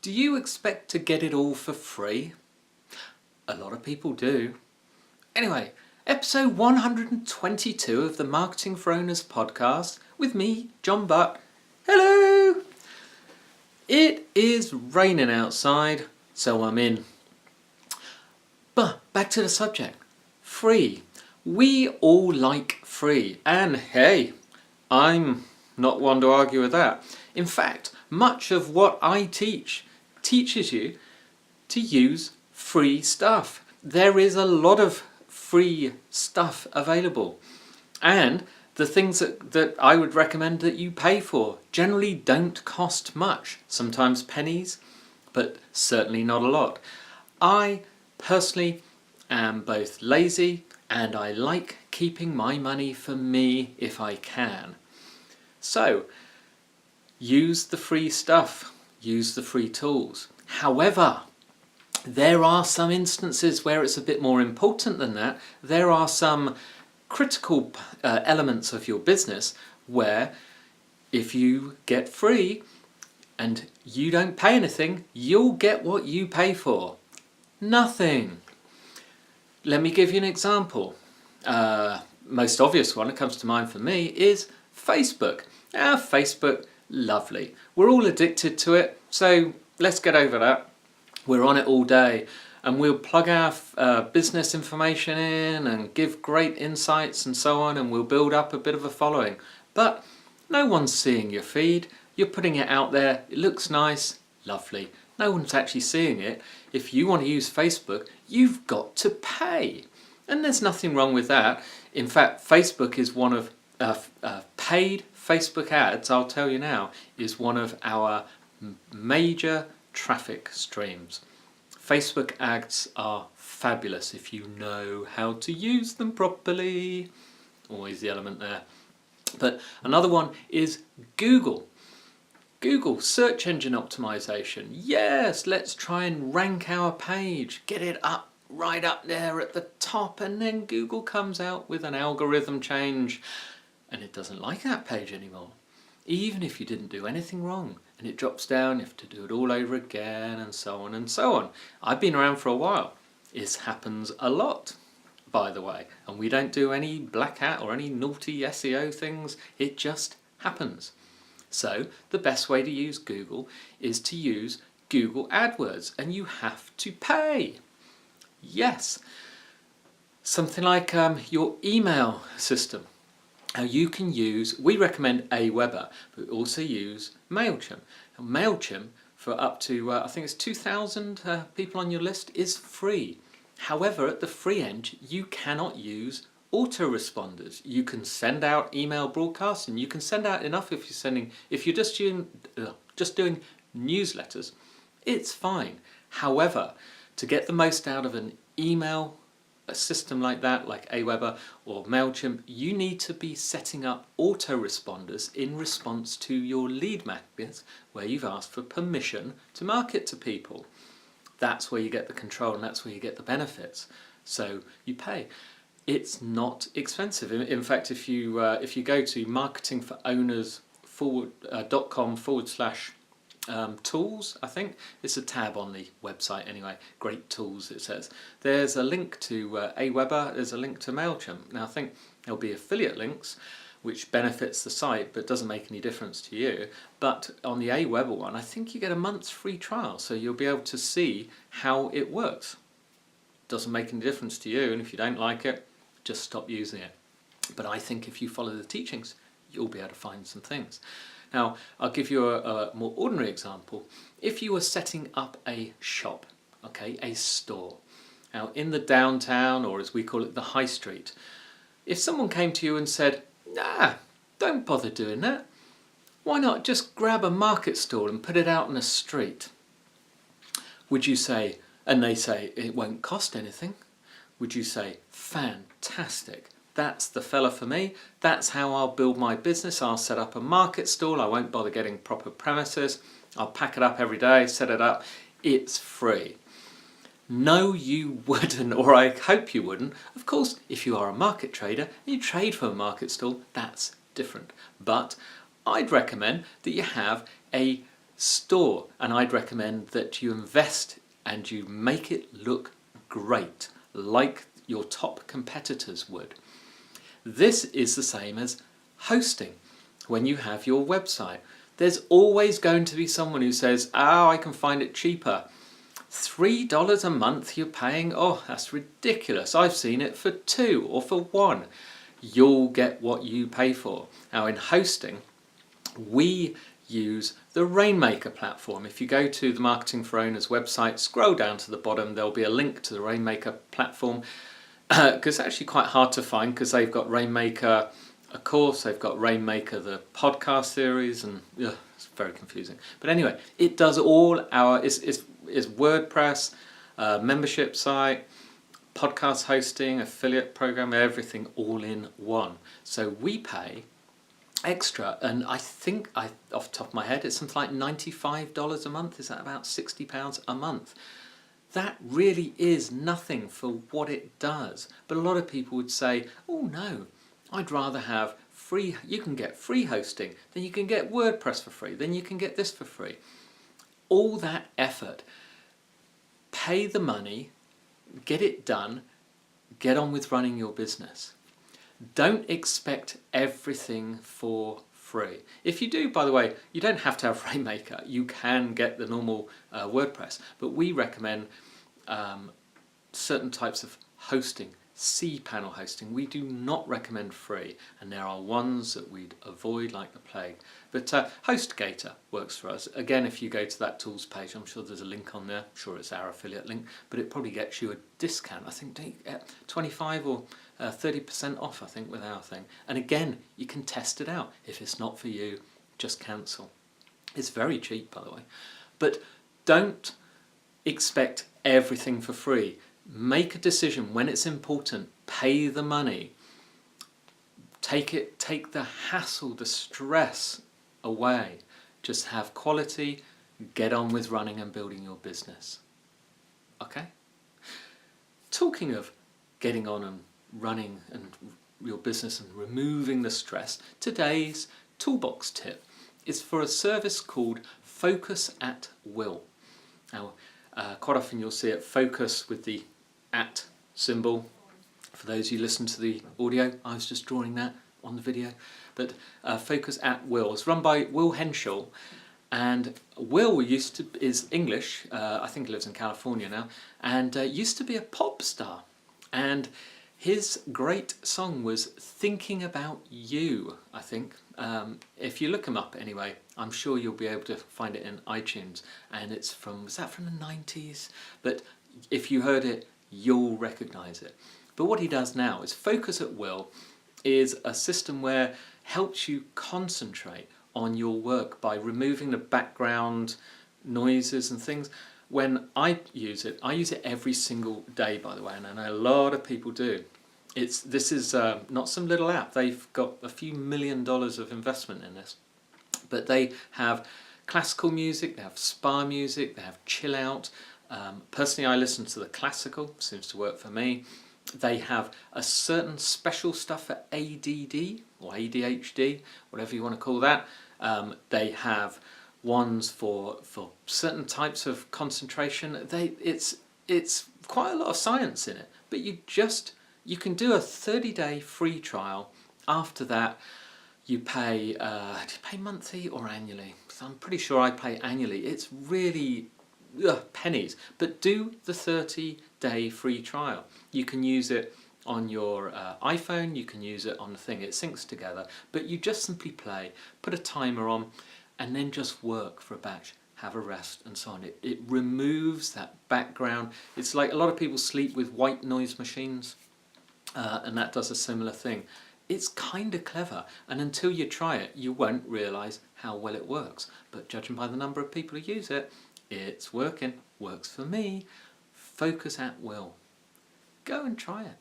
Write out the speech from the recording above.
Do you expect to get it all for free? A lot of people do. Anyway, episode 122 of the Marketing for Owners podcast with me, John Butt. Hello! It is raining outside, so I'm in. But back to the subject. Free. We all like free. And hey, I'm not one to argue with that. In fact, much of what I teaches you to use free stuff. There is a lot of free stuff available. And the things that I would recommend that you pay for generally don't cost much. Sometimes pennies, but certainly not a lot. I personally am both lazy and I like keeping my money for me if I can. So, use the free stuff, use the free tools. However, there are some instances where it's a bit more important than that. There are some critical elements of your business where if you get free and you don't pay anything, you'll get what you pay for. Nothing. Let me give you an example. Most obvious one that comes to mind for me is Facebook. Facebook, lovely. We're all addicted to it, so let's get over that. We're on it all day and we'll plug our business information in and give great insights and so on, and we'll build up a bit of a following. But no one's seeing your feed. You're putting it out there. It looks nice. Lovely. No one's actually seeing it. If you want to use Facebook, you've got to pay. And there's nothing wrong with that. In fact, Facebook is one of paid Facebook ads, I'll tell you now, is one of our major traffic streams. Facebook ads are fabulous if you know how to use them properly. Always the element there. But another one is Google. Google search engine optimization. Yes, let's try and rank our page, get it up right up there at the top, and then Google comes out with an algorithm change and it doesn't like that page anymore. Even if you didn't do anything wrong, and it drops down, you have to do it all over again, and so on and so on. I've been around for a while. This happens a lot, by the way, and we don't do any black hat or any naughty SEO things. It just happens. So the best way to use Google is to use Google AdWords, and you have to pay. Yes, something like your email system. Now you can use, we recommend Aweber, but we also use MailChimp. Now MailChimp for up to, I think it's 2,000 people on your list is free. However, at the free end, you cannot use autoresponders. You can send out email broadcasts, and you can send out enough if you're just doing newsletters, it's fine. However, to get the most out of an email a system like that, like Aweber or MailChimp, you need to be setting up autoresponders in response to your lead magnets where you've asked for permission to market to people. That's where you get the control and that's where you get the benefits. So you pay. It's not expensive. In fact, if you go to marketingforowners.com/tools, I think it's a tab on the website anyway. Great tools, it says. There's a link to Aweber. There's a link to MailChimp. Now I think there'll be affiliate links, which benefits the site but doesn't make any difference to you. But on the Aweber one, I think you get a month's free trial, so you'll be able to see how it works. Doesn't make any difference to you, and if you don't like it, just stop using it. But I think if you follow the teachings, you'll be able to find some things. Now, I'll give you a more ordinary example. If you were setting up a shop, okay, a store, now in the downtown, or as we call it, the high street, if someone came to you and said, nah, don't bother doing that. Why not just grab a market stall and put it out in the street? Would you say, and they say, it won't cost anything, would you say, fantastic? That's the fella for me. That's how I'll build my business. I'll set up a market stall. I won't bother getting proper premises. I'll pack it up every day, set it up. It's free. No, you wouldn't, or I hope you wouldn't. Of course, if you are a market trader and you trade for a market stall, that's different. But I'd recommend that you have a store, and I'd recommend that you invest and you make it look great, like your top competitors would. This is the same as hosting. When you have your website, there's always going to be someone who says, oh, I can find it cheaper. $3 a month you're paying? Oh, that's ridiculous. I've seen it for $2 or for $1. You'll get what you pay for. Now in hosting, we use the Rainmaker platform. If you go to the Marketing for Owners website, scroll down to the bottom, there'll be a link to the Rainmaker platform, because it's actually quite hard to find, because they've got Rainmaker a course, they've got Rainmaker the podcast series, and it's very confusing. But anyway, it does all our, is WordPress, membership site, podcast hosting, affiliate program, everything all in one. So we pay extra, and I think, off the top of my head, it's something like $95 a month. Is that about £60 a month? That really is nothing for what it does. But a lot of people would say, oh no, I'd rather have free. You can get free hosting, then you can get WordPress for free, then you can get this for free. All that effort, pay the money, get it done, get on with running your business. Don't expect everything for free. If you do, by the way, you don't have to have Rainmaker. You can get the normal WordPress, but we recommend certain types of hosting, cPanel hosting. We do not recommend free, and there are ones that we'd avoid like the plague. But HostGator works for us. Again, if you go to that tools page, I'm sure there's a link on there. I'm sure it's our affiliate link, but it probably gets you a discount. I think 25 or 30% off, I think, with our thing. And again, you can test it out. If it's not for you, just cancel. It's very cheap, by the way. But don't expect everything for free. Make a decision when it's important. Pay the money. Take the hassle, the stress away. Just have quality. Get on with running and building your business. Okay? Talking of getting on and running and your business and removing the stress, today's toolbox tip is for a service called Focus at Will. Now, quite often you'll see it focus with the at symbol. For those who listen to the audio, I was just drawing that on the video. But Focus at Will is run by Will Henschel, and Will is English. I think he lives in California now, and used to be a pop star. And his great song was Thinking About You, I think. If you look him up anyway, I'm sure you'll be able to find it in iTunes. And it's was that from the 90s? But if you heard it, you'll recognise it. But what he does now is Focus at Will is a system where it helps you concentrate on your work by removing the background noises and things. When I use it every single day, by the way, and I know a lot of people do. This is not some little app. They've got a few $1 million of investment in this. But they have classical music, they have spa music, they have chill out. Personally, I listen to the classical, seems to work for me. They have a certain special stuff for ADD or ADHD, whatever you want to call that. They have ones for certain types of concentration. It's quite a lot of science in it, but you can do a 30-day free trial. After that, you pay. Do you pay monthly or annually? So I'm pretty sure I pay annually. It's really pennies, but do the 30-day free trial. You can use it on your iPhone, you can use it on the thing, it syncs together, but you just simply play, put a timer on, and then just work for a batch, have a rest, and so on. It removes that background. It's like a lot of people sleep with white noise machines, and that does a similar thing. It's kind of clever, and until you try it, you won't realise how well it works. But judging by the number of people who use it, it's working. Works for me. Focus at Will. Go and try it.